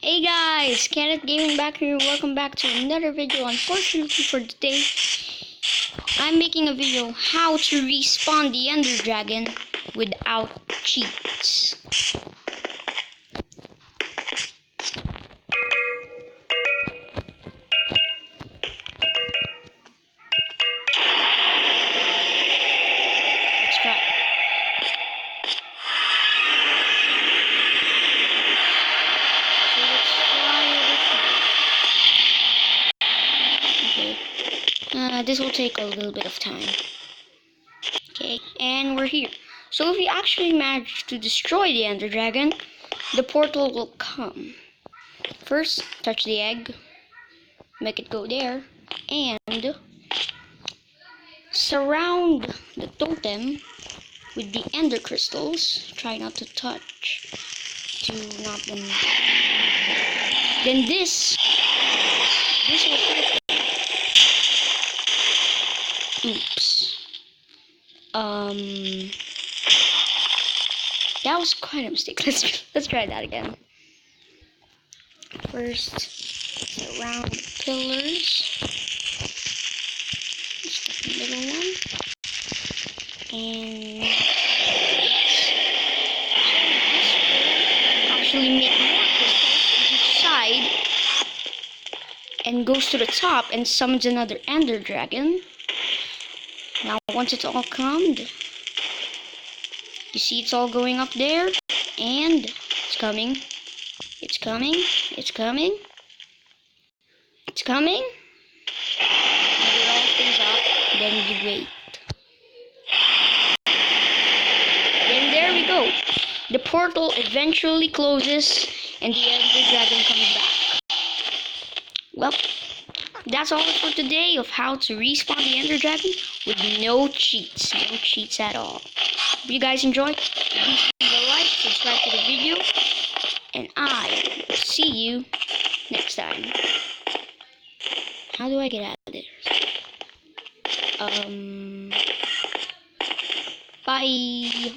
Hey guys, Kenneth Gaming back here. Welcome back to another video. Unfortunately for today, I'm making a video how to respawn the ender dragon without cheats. Let's try. This will take a little bit of time. Okay, and we're here. So if we actually manage to destroy the ender dragon, the portal will come. First, touch the egg, make it go there, and surround the totem with the ender crystals. Try not to touch to knock them. Then this will fight. Oops. That was quite a mistake. Let's try that again. First, surround the pillars. Just the middle one. And actually make more crystals on each side. And goes to the top and summons another ender dragon. Now once it's all calmed, you see it's all going up there, and it's coming, it's coming, it's coming, it's coming, and it all stays up, then you wait. Then there we go. The portal eventually closes, and the ender dragon comes back. Well, that's all for today of how to respawn the ender dragon with no cheats at all. If you guys enjoyed, please leave a like, subscribe to the video, and I will see you next time. How do I get out of there? Bye.